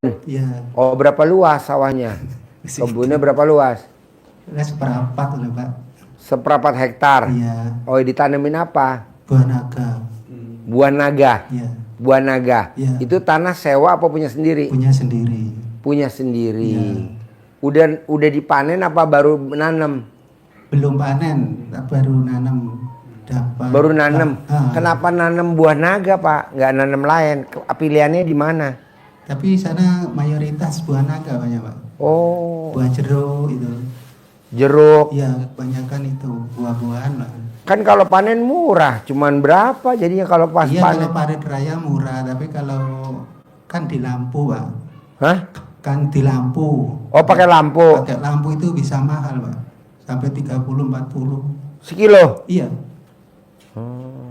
Iya. Oh, berapa luas sawahnya? Kebunnya berapa luas? Nggak seperempat loh Pak. Seperempat hektar. Iya. Oh, ditanemin apa? Buah naga. Buah naga. Iya. Buah naga. Iya. Itu tanah sewa apa punya sendiri? Punya sendiri. Punya sendiri. Iya. Udah dipanen apa baru nanam? Belum panen, baru nanam. Dapat. Baru nanam. Ah. Kenapa nanam buah naga, Pak? Nggak nanam lain? Pilihannya di mana? Tapi sana mayoritas buah naga banyak Pak. Oh, Buah jeruk itu. jeruk. Ya kebanyakan itu buah-buahan Pak. Kan kalau panen murah, cuman berapa jadinya kalau pas Iya panen? kalau parit raya murah, tapi kalau kan di lampu Pak. Hah? Kan di lampu. Oh, pakai lampu. Pakai lampu itu bisa mahal Pak. Sampai 30-40. Sekilo. Iya.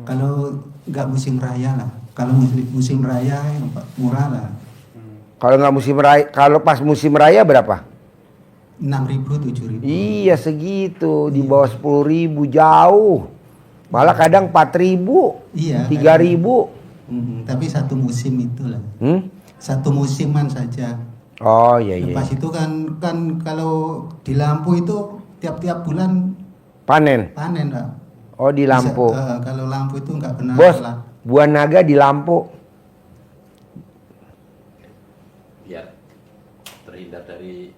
Kalau nggak musim raya lah. Kalau musim raya murah lah. Kalau nggak musim raya, kalau pas musim raya berapa? 6.000, 7.000. Iya segitu, di bawah 10.000 jauh. Malah kadang 4.000, Iya. 3.000. Tapi satu musim itulah. Satu musiman saja. Oh iya iya. Lepas itu kan kalau di lampu itu tiap-tiap bulan Panen. panen Pak. Oh di lampu. Kalau lampu itu nggak pernah Bos, telat. buah naga di lampu. Biar terhindar dari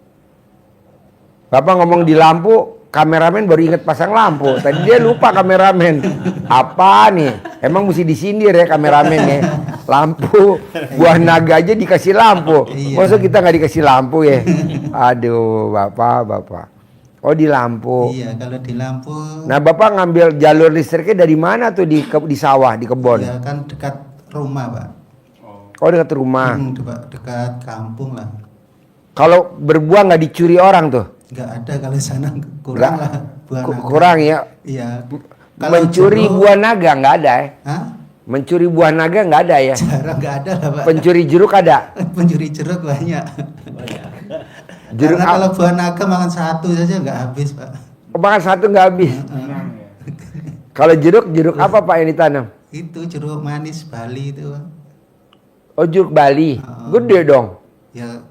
Bapak ngomong di lampu, kameramen baru inget pasang lampu. Tadi dia lupa kameramen. Apa nih? Emang mesti disindir ya kameramen ya. Lampu, buah naga aja dikasih lampu. Iya. Maksud kita nggak dikasih lampu ya? Aduh, bapak. Oh di lampu. Iya, kalau di lampu. Nah bapak ngambil jalur listriknya dari mana tuh di sawah, di kebun? Ya kan dekat rumah Pak. Oh dekat rumah. Dekat kampung lah. Kalau berbuah nggak dicuri orang tuh? Nggak ada kalau sana kurang lah buah naga. Kurang ya? Iya. Mencuri buah naga nggak ada ya? Hah? Mencuri buah naga nggak ada ya? Jarang nggak ada lah Pak. Pencuri jeruk ada? Pencuri jeruk banyak. Jeruk Karena kalau buah naga makan satu saja nggak habis Pak. makan satu nggak habis. Kalau jeruk apa Pak yang ditanam? Itu jeruk manis Bali itu Pak. Oh jeruk Bali, gede dong. Ya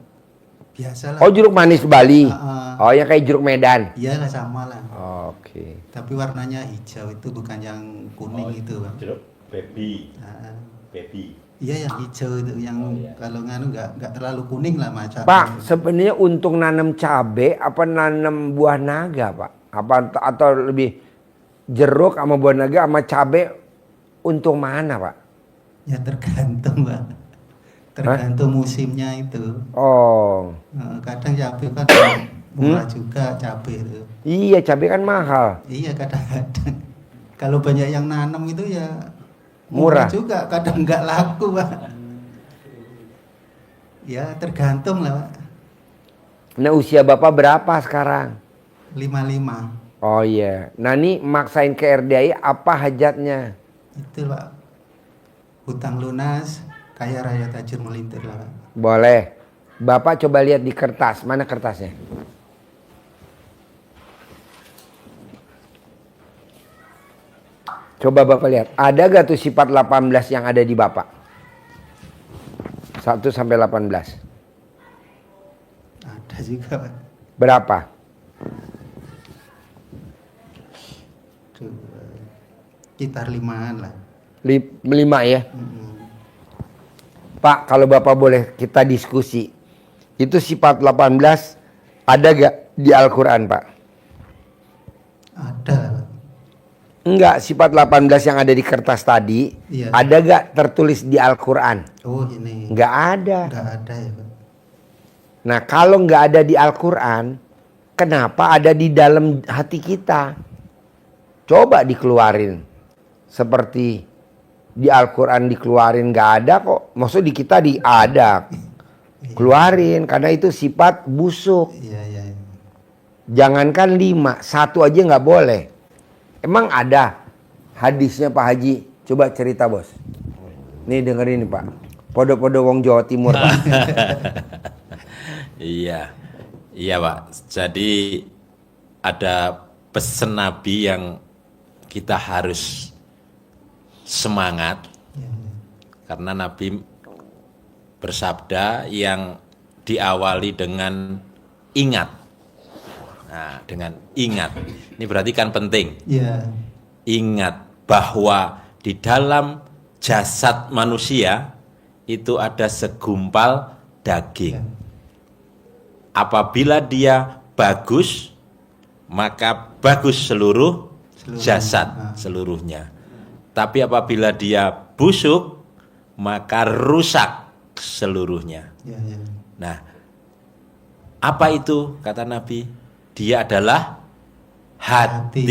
biasa lah. Oh jeruk manis Bali. Heeh. Oh yang kayak jeruk Medan. Iya lah sama lah. Oke. Tapi warnanya hijau itu bukan yang kuning itu Pak. jeruk baby, Ah, baby. iya yang hijau itu yang kalau nganu nggak terlalu kuning lah macam. Pak, sebenarnya untung nanam cabe apa nanam buah naga, Pak? Apa atau lebih jeruk sama buah naga sama cabe untung mana, Pak? Ya tergantung Pak. Tergantung musimnya itu. Oh. Kadang cabai kan murah juga cabai itu. Iya, cabe kan mahal. Iya kadang-kadang. Kalau banyak yang nanam itu ya Murah. juga. Kadang nggak laku Pak. Ya tergantung lah Pak. Nah, usia Bapak berapa sekarang? 55. Oh iya. Nah, ini maksain ke RDI apa hajatnya? Itu Pak. Hutang lunas, kaya raya tajir melintir lah Pak. Boleh. Bapak coba lihat di kertas. Mana kertasnya? Coba Bapak lihat. Ada gak tuh sifat 18 yang ada di Bapak? 1 sampai 18. Ada juga Pak. Berapa? Tuh, sekitar 5-an lah. 5 ya? Pak, kalau Bapak boleh kita diskusi. Itu sifat 18 ada gak di Al-Quran, Pak? Ada Pak. Enggak, sifat 18 yang ada di kertas tadi, Iya. ada gak tertulis di Al-Quran? Oh ini. Enggak ada. Nggak ada ya Pak. Nah, kalau nggak ada di Al-Quran, kenapa ada di dalam hati kita? Coba dikeluarin. Seperti di Al-Quran dikeluarin nggak ada kok. Maksud di kita ada. Keluarin, karena itu sifat busuk. Iya. Jangankan 5, 1 aja nggak boleh. Emang ada hadisnya Pak Haji? Coba cerita bos. Nih dengerin nih Pak. Podo-podo wong Jawa Timur Pak. Iya, iya Pak. Jadi ada pesan Nabi yang kita harus semangat karena Nabi bersabda yang diawali dengan ingat. Nah, dengan ingat. Ini berarti kan penting. Ya. Ingat bahwa di dalam jasad manusia itu ada segumpal daging. Ya. Apabila dia bagus, maka bagus seluruh jasad seluruhnya. Tapi apabila dia busuk, maka rusak seluruhnya. Ya, ya. Nah, apa itu kata Nabi? Dia adalah hati.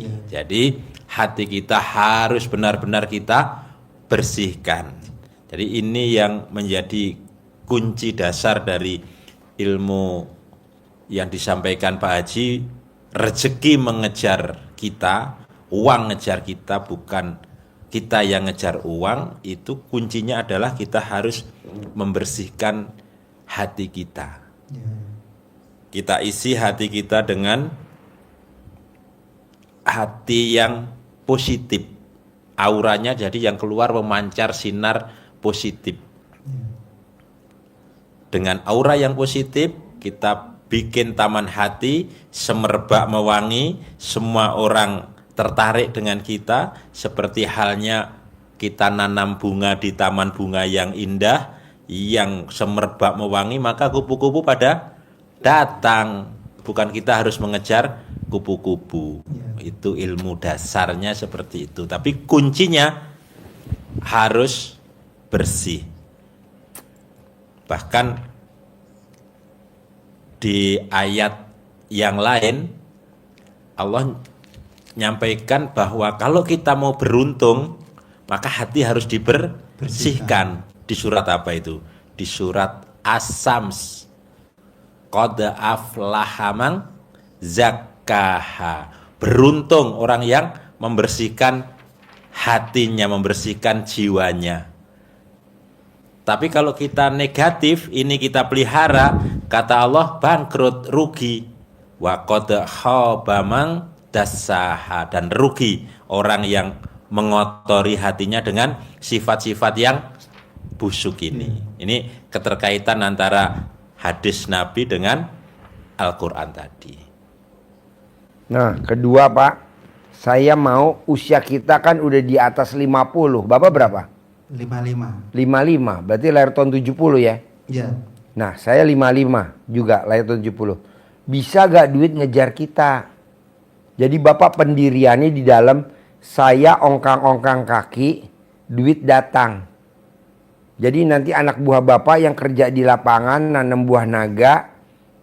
Ya. Jadi hati kita harus benar-benar kita bersihkan. Jadi ini yang menjadi kunci dasar dari ilmu yang disampaikan Pak Haji. Rezeki mengejar kita, uang ngejar kita, bukan kita yang ngejar uang. Itu kuncinya adalah kita harus membersihkan hati kita. Ya. Kita isi hati kita dengan hati yang positif. Auranya jadi yang keluar memancar sinar positif. Dengan aura yang positif kita bikin taman hati semerbak mewangi, semua orang tertarik dengan kita, seperti halnya kita nanam bunga di taman bunga yang indah, yang semerbak mewangi, maka kupu-kupu pada datang. Bukan kita harus mengejar kupu-kupu. Itu ilmu dasarnya seperti itu. Tapi kuncinya harus bersih. Bahkan di ayat yang lain Allah menyampaikan bahwa kalau kita mau beruntung, maka hati harus dibersihkan. Di surat apa itu? Di surat As-Sams. Qad aflaha man zakkaha. Beruntung orang yang membersihkan hatinya, membersihkan jiwanya. Tapi kalau kita negatif, ini kita pelihara, kata Allah bangkrut, rugi. Wa qad khaba man dassaha, dan rugi orang yang mengotori hatinya dengan sifat-sifat yang busuk ini. Ini keterkaitan antara hadis Nabi dengan Al-Quran tadi. Nah, kedua Pak, saya mau usia kita kan udah di atas 50. Bapak berapa? 55. 55, berarti lahir tahun 70 ya? Ya. Nah, saya 55 juga lahir tahun 70. Bisa gak duit ngejar kita? Jadi Bapak pendiriannya di dalam, saya ongkang-ongkang kaki, duit datang. Jadi nanti anak buah Bapak yang kerja di lapangan nanam buah naga,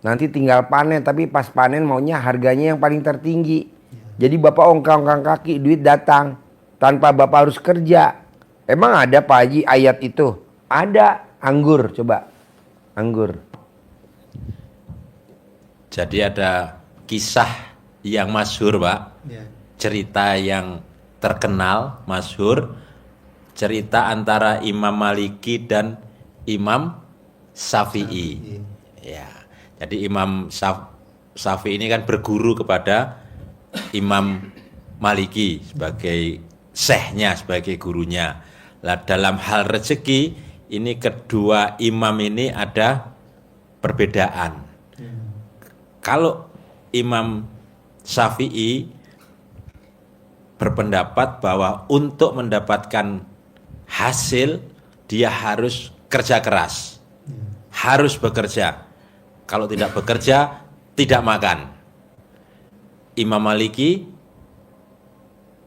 nanti tinggal panen, tapi pas panen maunya harganya yang paling tertinggi. Jadi Bapak ongkang-ongkang kaki, duit datang tanpa Bapak harus kerja. Emang ada Pak Haji ayat itu? Ada. Anggur, coba. Anggur. Jadi ada kisah yang masyhur, Pak. Ya. Cerita yang terkenal, masyhur. Cerita antara Imam Maliki dan Imam Syafi'i. Ya. Jadi Imam Syafi'i ini kan berguru kepada Imam Maliki sebagai syekhnya, sebagai gurunya. Lah dalam hal rezeki ini kedua imam ini ada perbedaan. Kalau Imam Syafi'i berpendapat bahwa untuk mendapatkan hasil dia harus kerja keras, harus bekerja. Kalau tidak bekerja tidak makan. Imam Maliki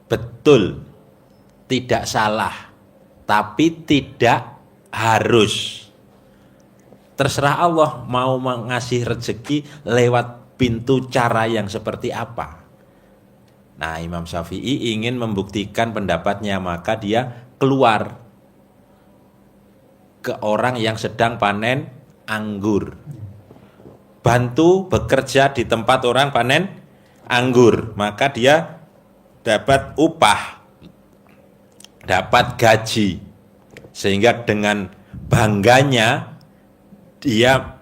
betul, tidak salah, tapi tidak harus. Terserah Allah mau mengasih rezeki lewat pintu cara yang seperti apa. Nah, Imam Syafi'i ingin membuktikan pendapatnya, maka dia keluar ke orang yang sedang panen anggur. Bantu bekerja di tempat orang panen anggur, maka dia dapat upah, dapat gaji, sehingga dengan bangganya dia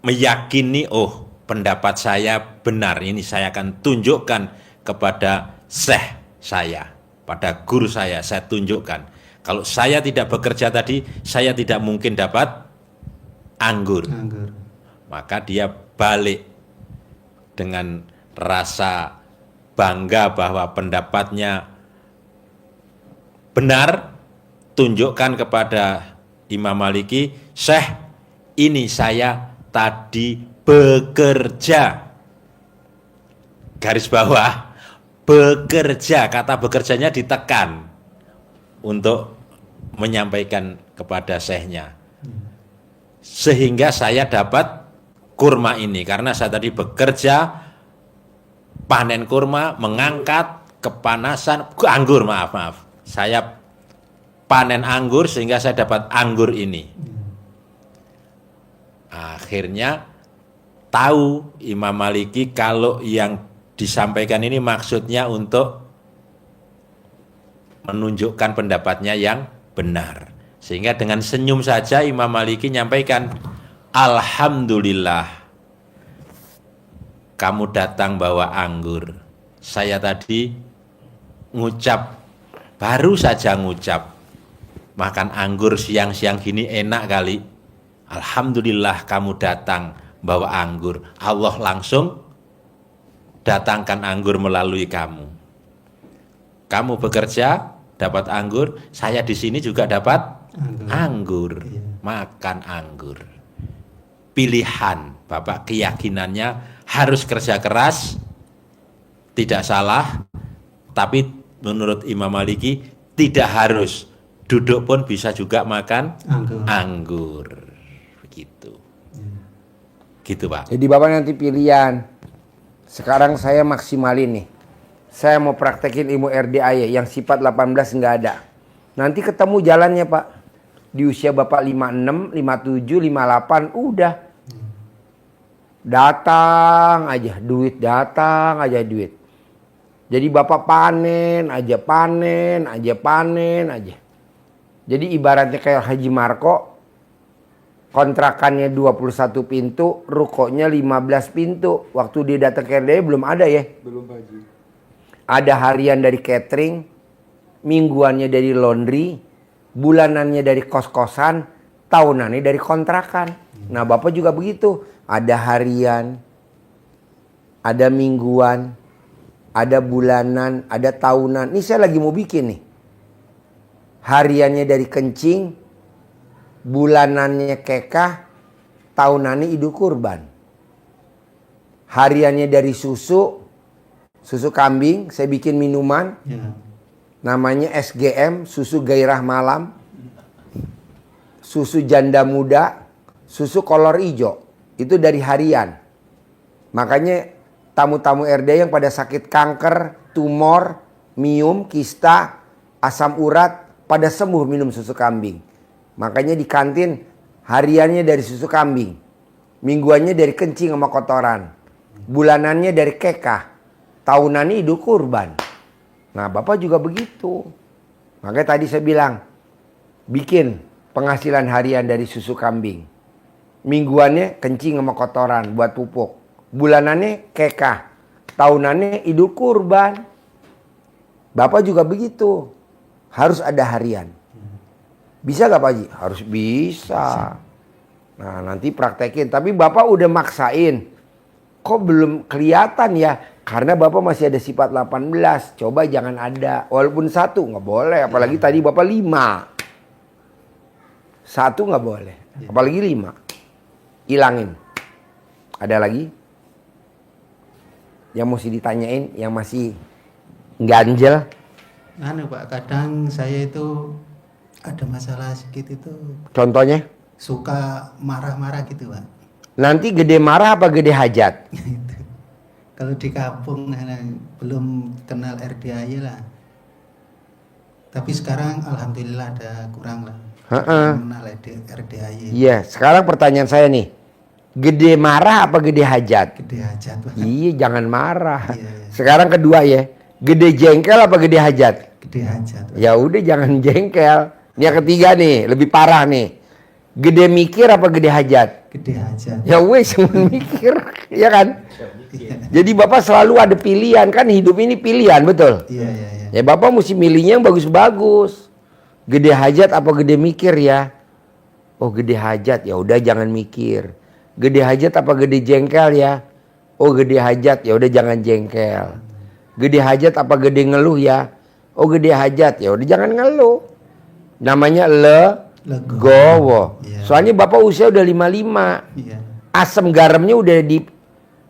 meyakini, oh pendapat saya benar, ini saya akan tunjukkan kepada syekh saya, pada guru saya tunjukkan. Kalau saya tidak bekerja tadi, saya tidak mungkin dapat anggur. Anggur. Maka dia balik dengan rasa bangga bahwa pendapatnya benar, tunjukkan kepada Imam Maliki, Syekh, ini saya tadi bekerja. Garis bawah, bekerja, kata bekerjanya ditekan untuk menyampaikan kepada syekhnya. Sehingga saya dapat kurma ini, karena saya tadi bekerja, panen kurma, mengangkat, kepanasan, anggur, maaf. Saya panen anggur sehingga saya dapat anggur ini. Akhirnya tahu Imam Maliki kalau yang disampaikan ini maksudnya untuk menunjukkan pendapatnya yang benar. Sehingga dengan senyum saja Imam Maliki nyampaikan, Alhamdulillah kamu datang bawa anggur. Saya tadi baru saja ngucap, makan anggur siang-siang gini enak kali. Alhamdulillah kamu datang bawa anggur. Allah langsung datangkan anggur melalui kamu. Kamu bekerja, dapat anggur. Saya di sini juga dapat anggur. Makan anggur. Pilihan, Bapak, keyakinannya harus kerja keras, tidak salah. Tapi menurut Imam Maliki tidak harus. Duduk pun bisa juga makan anggur. Begitu. Gitu, Pak. Jadi Bapak nanti pilihan. Sekarang saya maksimalin nih. Saya mau praktekin ilmu RDAY yang sifat 18 nggak ada. Nanti ketemu jalannya, Pak. Di usia Bapak 56, 57, 58, udah. Datang aja duit. Jadi Bapak panen aja. Jadi ibaratnya kayak Haji Marko, kontrakannya 21 pintu, rukonya 15 pintu. Waktu dia datang ke RDAY belum ada ya? Belum, Pak Haji. Ada harian dari catering, mingguannya dari laundry, bulanannya dari kos-kosan, tahunannya dari kontrakan. Nah, Bapak juga begitu. Ada harian, ada mingguan, ada bulanan, ada tahunan. Ini saya lagi mau bikin nih. Hariannya dari kencing, bulanannya kekah, tahunannya idul kurban. Hariannya dari susu kambing, saya bikin minuman. Namanya SGM, susu gairah malam. Susu janda muda, susu kolor hijau. Itu dari harian. Makanya tamu-tamu RDAY yang pada sakit kanker, tumor, miom, kista, asam urat, pada sembuh minum susu kambing. Makanya di kantin hariannya dari susu kambing. Mingguannya dari kencing sama kotoran. Bulanannya dari kekah. Tahunannya idul kurban. Nah, Bapak juga begitu. Makanya tadi saya bilang, bikin penghasilan harian dari susu kambing. Mingguannya kencing sama kotoran buat pupuk. Bulanannya kekah. Tahunannya idul kurban. Bapak juga begitu. Harus ada harian. Bisa gak Pak Haji? Harus bisa. Nah, nanti praktekin. Tapi Bapak udah maksain. Kok belum kelihatan ya? Karena Bapak masih ada sifat 18. Coba jangan ada. Walaupun 1 nggak boleh. Apalagi tadi Bapak 5. 1 nggak boleh. Apalagi 5. Hilangin. Ada lagi? Yang mesti ditanyain, yang masih ganjel? Pak, kadang saya itu ada masalah sedikit itu. Contohnya? Suka marah-marah gitu, Pak. Nanti gede marah apa gede hajat? Kalau di kampung belum kenal RDAY lah. Tapi sekarang alhamdulillah ada kurang lah. Kenal RDAY. Iya, sekarang pertanyaan saya nih. Gede marah apa gede hajat? Gede hajat, Pak. Iya, jangan marah. Iya. Sekarang kedua ya. Gede jengkel apa gede hajat? Gede hajat, Pak. Ya udah jangan jengkel. Yang ketiga nih, lebih parah nih. Gede mikir apa gede hajat? Gede hajat. Ya wes, mikir, ya kan? Jadi Bapak selalu ada pilihan, kan hidup ini pilihan, betul? Iya. Ya Bapak mesti milihnya yang bagus-bagus. Gede hajat apa gede mikir ya? Oh gede hajat, ya udah jangan mikir. Gede hajat apa gede jengkel ya? Oh gede hajat, ya udah jangan jengkel. Gede hajat apa gede ngeluh ya? Oh gede hajat, ya udah jangan ngeluh. Namanya legowo. Iya. Soalnya bapak usia udah 55. Iya. Asam garamnya udah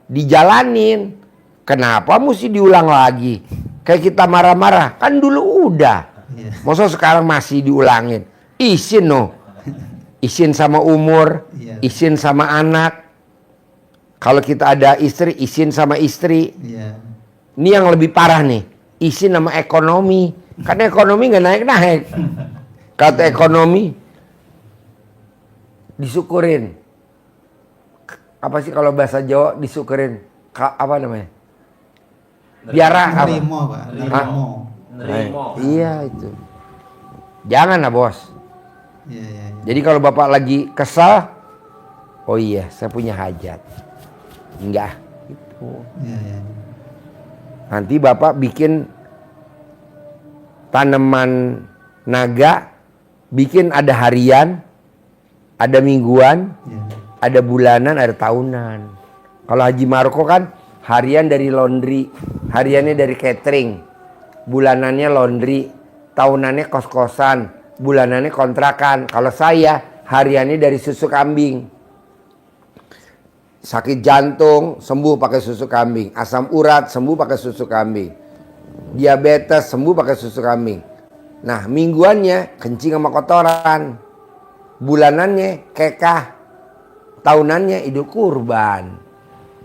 dijalanin. Kenapa mesti diulang lagi? Kayak kita marah-marah, kan dulu udah. Iya. Masa sekarang masih diulangin? Isin no. Isin sama umur, Iya. isin sama anak. Kalau kita ada istri, isin sama istri. Iya. Ini yang lebih parah nih, isin sama ekonomi. Karena ekonomi nggak naik-naik. Kata ekonomi, disyukurin. Apa sih kalau bahasa Jawa disyukurin? Apa namanya? Biara apa? Nerimo, Pak. Nerimo. Nerimo. Iya itu. Jangan lah bos. Iya, iya, iya. Jadi kalau bapak lagi kesal, oh iya saya punya hajat. Enggak. Gitu. Iya, iya. Nanti bapak bikin tanaman naga, bikin ada harian, ada mingguan, Iya. ada bulanan, ada tahunan. Kalau Haji Maroko kan harian dari laundry, hariannya dari catering, bulanannya laundry, tahunannya kos-kosan, bulanannya kontrakan. Kalau saya hariannya dari susu kambing. Sakit jantung sembuh pakai susu kambing, asam urat sembuh pakai susu kambing, diabetes sembuh pakai susu kambing. Nah mingguannya kencing sama kotoran, bulanannya kekah, tahunannya Idul Kurban.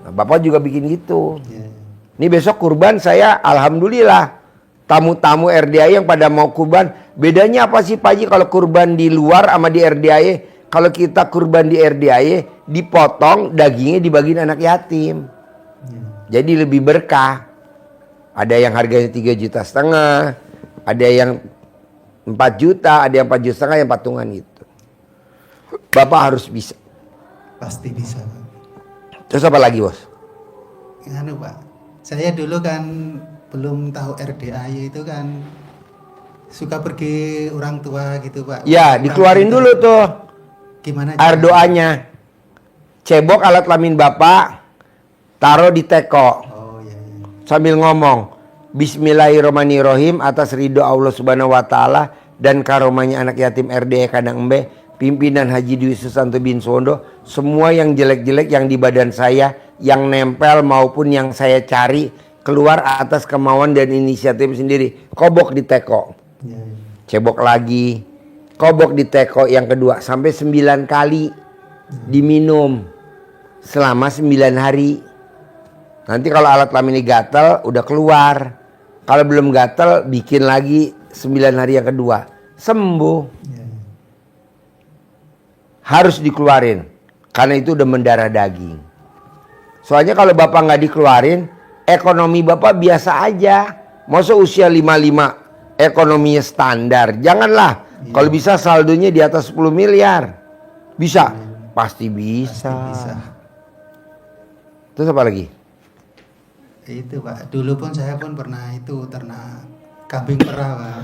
Nah, bapak juga bikin gitu. Iya. Ini besok kurban saya alhamdulillah tamu-tamu RDI yang pada mau kurban. Bedanya apa sih Pak Haji kalau kurban di luar sama di RDI? Kalau kita kurban di RDI dipotong dagingnya dibagiin anak yatim. Iya. Jadi lebih berkah. Ada yang harganya 3,5 juta, ada yang 4 juta, ada yang 4,5 juta yang patungan itu. Bapak harus bisa. Pasti bisa, Pak. Terus apa lagi bos? Anu, Pak. Saya dulu kan belum tahu RDAY itu kan suka pergi orang tua gitu, Pak. Ya Orang dikeluarin tua. dulu tuh Gimana air caranya? doanya. Cebok alat kelamin bapak, taruh di teko. Oh iya, iya. Sambil ngomong Bismillahirrahmanirrahim atas ridho Allah subhanahu wa ta'ala dan karomanya anak yatim RDI Kadang Embe, pimpinan Haji Dwi Susanto bin Sondo, semua yang jelek-jelek yang di badan saya, yang nempel maupun yang saya cari, keluar atas kemauan dan inisiatif sendiri. Kobok di teko. Iya, iya. Cebok lagi, kobok di teko yang kedua sampai 9 kali diminum selama 9 hari. Nanti kalau alat kelamin ini gatel udah keluar. Kalau belum gatel bikin lagi 9 hari yang kedua. Sembuh. Iya, iya. Harus dikeluarin karena itu udah mendarah daging. Soalnya kalau bapak nggak dikeluarin, ekonomi bapak biasa aja. Masa usia 55 ekonominya standar? Janganlah. Iya. Kalau bisa saldonya di atas 10 miliar. Bisa? Pasti bisa. Pasti bisa. Terus apa lagi? Itu, Pak. Dulu pun saya pun pernah itu ternak kambing perah, Pak.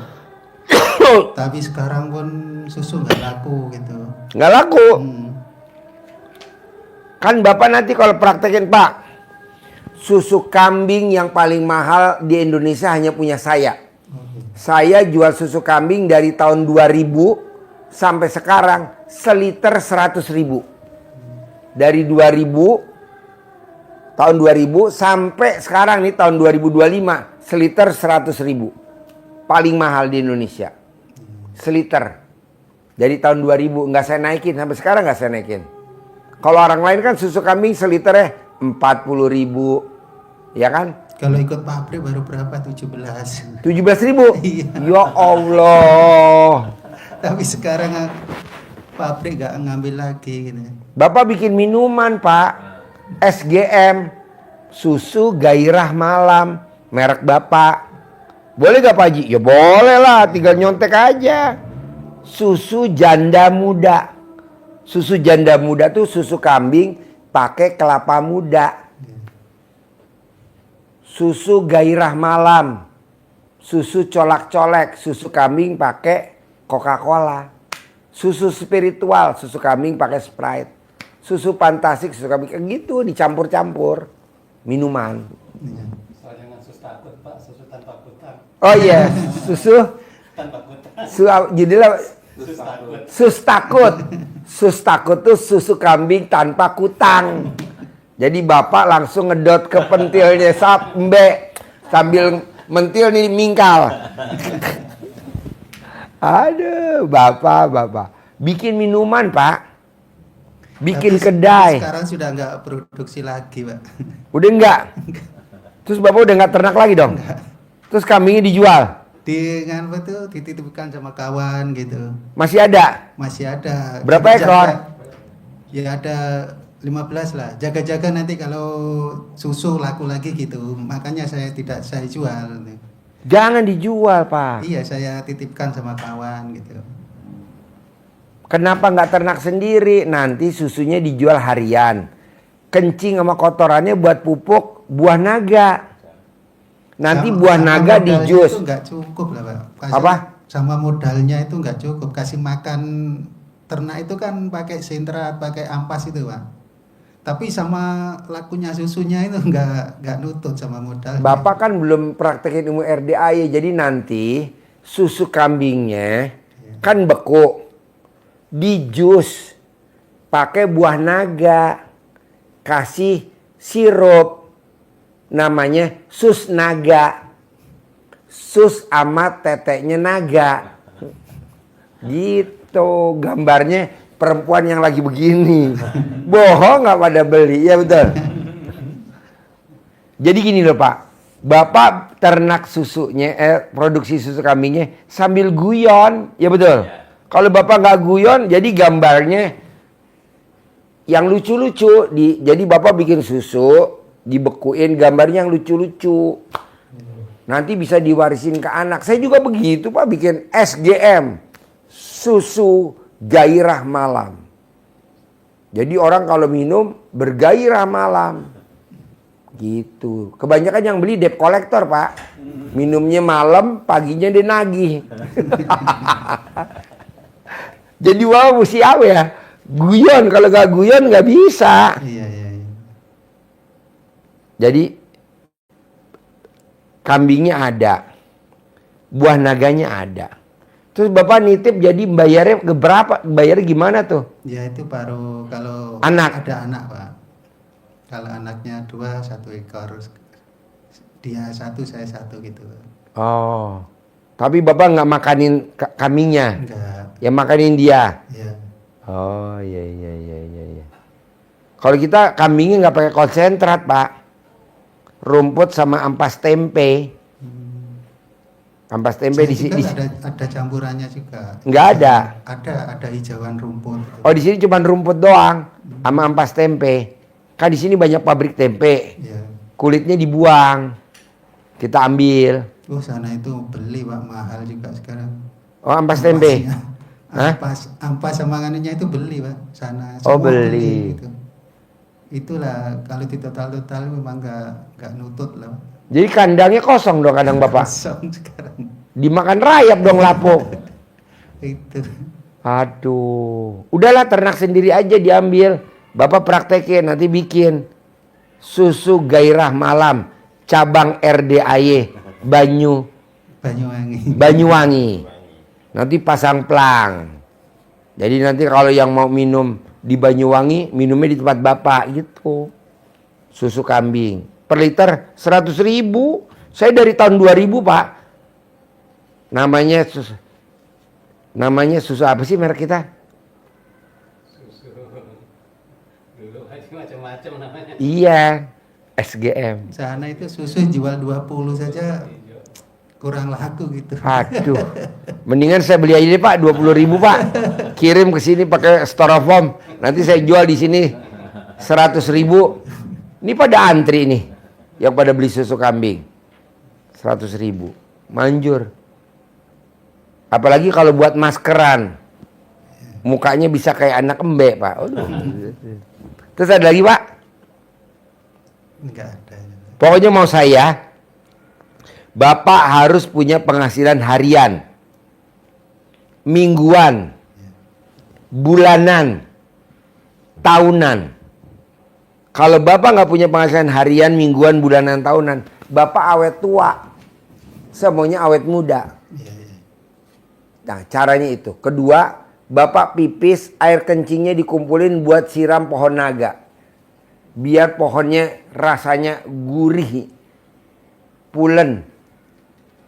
Tapi sekarang pun susu nggak laku gitu. Nggak laku. Hmm. Kan bapak nanti kalau praktekin Pak, susu kambing yang paling mahal di Indonesia hanya punya saya. Saya jual susu kambing dari tahun 2000 sampai sekarang seliter 100.000. Dari 2000 tahun 2000 sampai sekarang nih tahun 2025 seliter 100.000. Paling mahal di Indonesia. Seliter. Dari tahun 2000 nggak saya naikin sampai sekarang nggak saya naikin. Kalau orang lain kan susu kambing seliternya 40.000, ya kan? Kalau ikut pabrik baru berapa? 17. 17.000. Iya. Ya Allah. Tapi sekarang pabrik nggak ngambil lagi gitu. Bapak bikin minuman Pak, SGM, susu gairah malam, merek Bapak. Boleh gak Pak Haji? Ya boleh lah, tinggal nyontek aja. Susu janda muda. Susu janda muda tuh susu kambing pakai kelapa muda. Susu gairah malam. Susu colak-colek, susu kambing pakai Coca-Cola. Susu spiritual, susu kambing pakai Sprite. Susu fantastik, susu kambing kayak gitu dicampur-campur minuman. Iya. Soalnya dengan sus takut Pak, susu tanpa kutang. Oh iya, susu Tanpa kutang. jadilah Sus takut. sus takut. Sus takut tuh susu kambing tanpa kutang. Jadi bapak langsung ngedot ke pentilnya sambil mentil nih mingkal. Aduh, bapak. Bikin minuman, Pak. Bikin Tapi kedai. Sekarang sudah nggak produksi lagi, Pak. Udah enggak? Terus bapak udah nggak ternak lagi dong? Terus kambingnya dijual? Dengan apa tuh dititipkan sama kawan gitu. Masih ada? Masih ada. Berapa ekor? Ya ada 15 lah. Jaga-jaga nanti kalau susu laku lagi gitu. Makanya saya jual. Jangan dijual, Pak. Iya, saya titipkan sama kawan gitu. Kenapa nggak ternak sendiri? Nanti susunya dijual harian. Kencing sama kotorannya buat pupuk buah naga. Nanti buah naga di modalnya jus. itu nggak cukup lah, Pak. Apa? Sama modalnya itu nggak cukup. Kasih makan ternak itu kan pakai sentrat, pakai ampas itu, Pak. Tapi sama lakunya susunya itu nggak nutut sama modal. Bapak kan belum praktekin ilmu RDAY. Jadi nanti susu kambingnya kan beku. Di jus. Pakai buah naga. Kasih sirup. Namanya sus naga. Sus sama teteknya naga. Gitu gambarnya perempuan yang lagi begini. Bohong nggak pada beli, ya betul. Jadi gini loh Pak, Bapak ternak susunya, produksi susu kambingnya sambil guyon, ya betul. Kalau Bapak nggak guyon, jadi gambarnya yang lucu-lucu. Jadi Bapak bikin susu, dibekuin gambarnya yang lucu-lucu. Nanti bisa diwarisin ke anak. Saya juga begitu Pak, bikin SGM, susu gairah malam. Jadi orang kalau minum bergairah malam. Gitu. Kebanyakan yang beli debt collector Pak. Minumnya malam, paginya dia nagih. Jadi wah mesti apa ya? Guyon, kalau gak guyon gak bisa. Iya. Jadi kambingnya ada. Buah naganya ada. Terus Bapak nitip jadi bayarnya ke berapa? Bayarnya gimana tuh? Ya itu baru kalau Anak. ada anak, Pak. Kalau anaknya 2, 1 ekor. Dia 1, saya 1 gitu. Oh. Tapi Bapak nggak makanin kambingnya? Enggak. Yang makanin dia? Ya. Oh iya. Kalau kita kambingnya nggak pakai konsentrat Pak. Rumput sama ampas tempe. Ampas tempe Saya di juga sini. ada campurannya juga. Nggak ada. Ada hijauan rumput. Oh di sini cuma rumput doang sama ampas tempe. Kan di sini banyak pabrik tempe. Ya. Kulitnya dibuang. Kita ambil. Oh sana itu beli Pak, mahal juga sekarang. Oh ampas tempe. Hah? Ampas sama anunya itu beli Pak sana. Oh, Semua beli. gitu. Itulah kalau di total memang nggak nutut lah. Pak. Jadi kandangnya kosong dong kandang Bapak. Kosong sekarang. Dimakan rayap dong lapuk. Itu. Aduh. Udahlah ternak sendiri aja diambil. Bapak praktekin nanti bikin. Susu gairah malam. Cabang RDAY. Banyuwangi. Nanti pasang plang. Jadi nanti kalau yang mau minum di Banyuwangi, minumnya di tempat Bapak gitu. Susu kambing. Per liter 100.000. Saya dari tahun 2000 Pak. Namanya susu apa sih merek kita? Susu dulu aja macam-macam namanya. Iya. SGM. Sana itu susu jual 20 saja kurang laku gitu. Aduh. Mendingan saya beli aja deh Pak, 20.000 Pak. Kirim ke sini pakai styrofoam. Nanti saya jual di sini 100.000. Ini pada antri nih yang pada beli susu kambing. 100.000. Manjur. Apalagi kalau buat maskeran. Mukanya bisa kayak anak embe, Pak. Aduh. Terus ada lagi, Pak? Enggak ada. Pokoknya mau saya, Bapak harus punya penghasilan harian, mingguan, bulanan, tahunan. Kalau Bapak nggak punya penghasilan harian, mingguan, bulanan, tahunan, Bapak awet tua. Semuanya awet muda. Iya, iya. Nah, caranya itu. Kedua, Bapak pipis, air kencingnya dikumpulin buat siram pohon naga. Biar pohonnya rasanya gurih, pulen.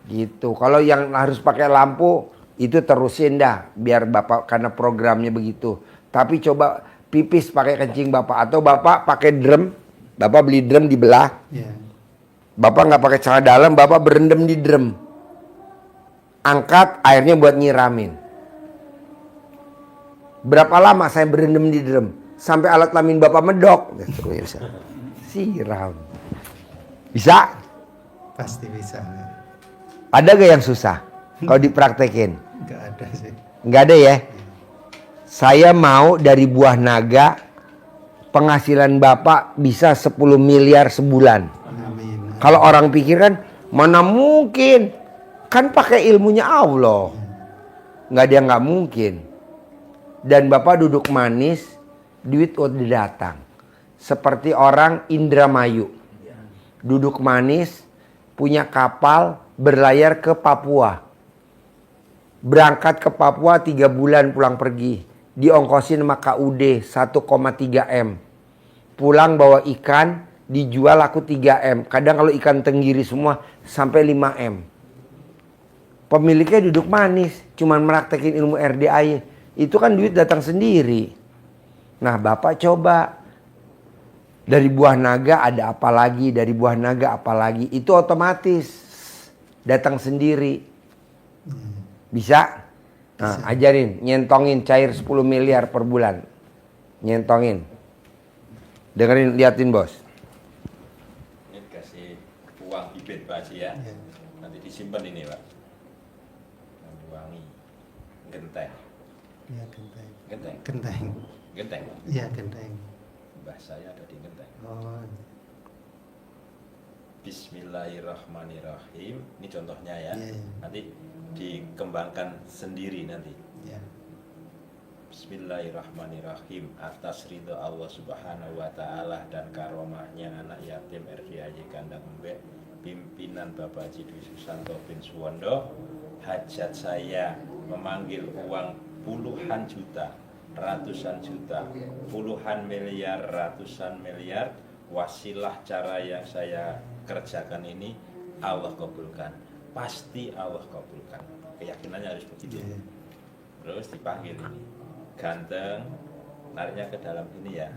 Gitu. Kalau yang harus pakai lampu, itu terusin dah. Biar Bapak, karena programnya begitu. Tapi coba pipis pakai kencing Bapak. Atau Bapak pakai drum. Bapak beli drum dibelah. Iya. Bapak nggak pakai celana dalam, Bapak berendam di drum. Angkat airnya buat nyiramin. Berapa lama saya berendam di drum? Sampai alat kelamin Bapak medok. Siram. Bisa? Pasti bisa. Ada gak yang susah? Kalau dipraktekin? Nggak ada sih. Nggak ada ya? Saya mau dari buah naga, penghasilan Bapak bisa 10 miliar sebulan. Amin. Kalau orang pikir kan, mana mungkin? Kan pakai ilmunya Allah. Nggak ada yang nggak mungkin. Dan Bapak duduk manis, duit udah datang. Seperti orang Indramayu. Duduk manis, punya kapal, berlayar ke Papua. Berangkat ke Papua 3 bulan pulang pergi. Diongkosin sama KUD 1,3 M. Pulang bawa ikan, dijual laku 3 M. Kadang kalau ikan tenggiri semua sampai 5 M. Pemiliknya duduk manis, cuman meraktekin ilmu RDA. Itu kan duit datang sendiri. Nah, Bapak coba. Dari buah naga ada apa lagi, dari buah naga apa lagi. Itu otomatis datang sendiri. Bisa? Nah, ajarin, nyentongin cair 10 miliar per bulan. Nyentongin. Dengerin, liatin bos. Ini kasih uang bibit Pak Haji ya. Iya. Nanti disimpan ini Pak. Nanti wangi. Genteng. Iya, genteng. Genteng. Genteng. Genteng. Iya, genteng. Mbah saya ada di genteng. Oh, Bismillahirrahmanirrahim. Ini contohnya ya. Iya, iya. Nanti dikembangkan sendiri nanti. iya. Bismillahirrahmanirrahim. Atas ridho Allah Subhanahu wa taala dan karomahnya anak yatim RDAY Kandang Embek, pimpinan Bapak Haji Dwi Susanto bin Suwondo, hajat saya memanggil uang puluhan juta, ratusan juta, puluhan miliar, ratusan miliar. Wasilah cara yang saya kerjakan ini Allah kabulkan. Pasti Allah kabulkan. Keyakinannya harus begitu. Iya. Terus dipanggil ini. Ganteng, nariknya ke dalam ini ya.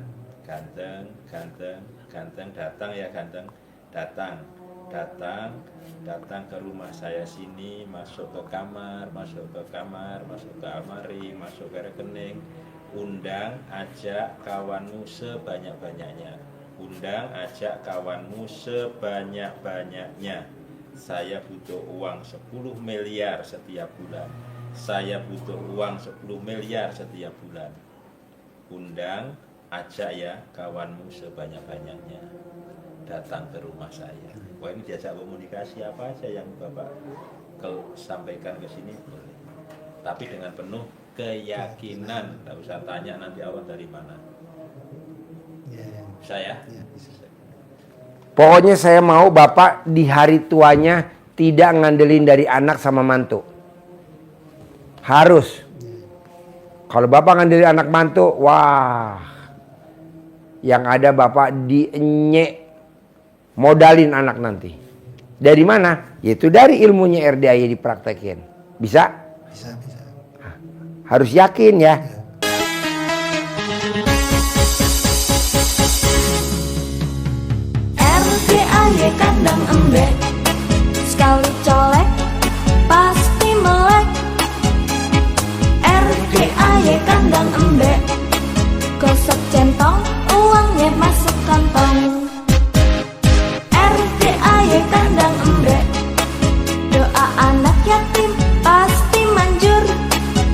Ganteng, ganteng, ganteng, datang ya ganteng. Datang, datang, datang ke rumah saya sini, masuk ke kamar, masuk ke kamar, masuk ke almari, masuk ke rekening. Undang, ajak kawanmu sebanyak-banyaknya. Undang, ajak kawanmu sebanyak-banyaknya. Saya butuh uang 10 miliar setiap bulan. Saya butuh uang 10 miliar setiap bulan. Undang, ajak ya kawanmu sebanyak-banyaknya. Datang ke rumah saya. Wah, ini diajak komunikasi apa aja yang Bapak sampaikan ke sini boleh. Tapi dengan penuh keyakinan. Tidak usah tanya nanti awal dari mana. Iya, iya. Bisa ya? Iya, bisa. Pokoknya saya mau Bapak di hari tuanya tidak ngandelin dari anak sama mantu. Harus. Kalau Bapak ngandelin anak mantu, wah. Yang ada Bapak dienyek modalin anak nanti. Dari mana? Yaitu dari ilmunya RDAY dipraktekin. Bisa? Bisa, bisa. Harus yakin ya. Iya. RDAY Kandang Embek, sekali colek pasti melek. RDAY Kandang Embek.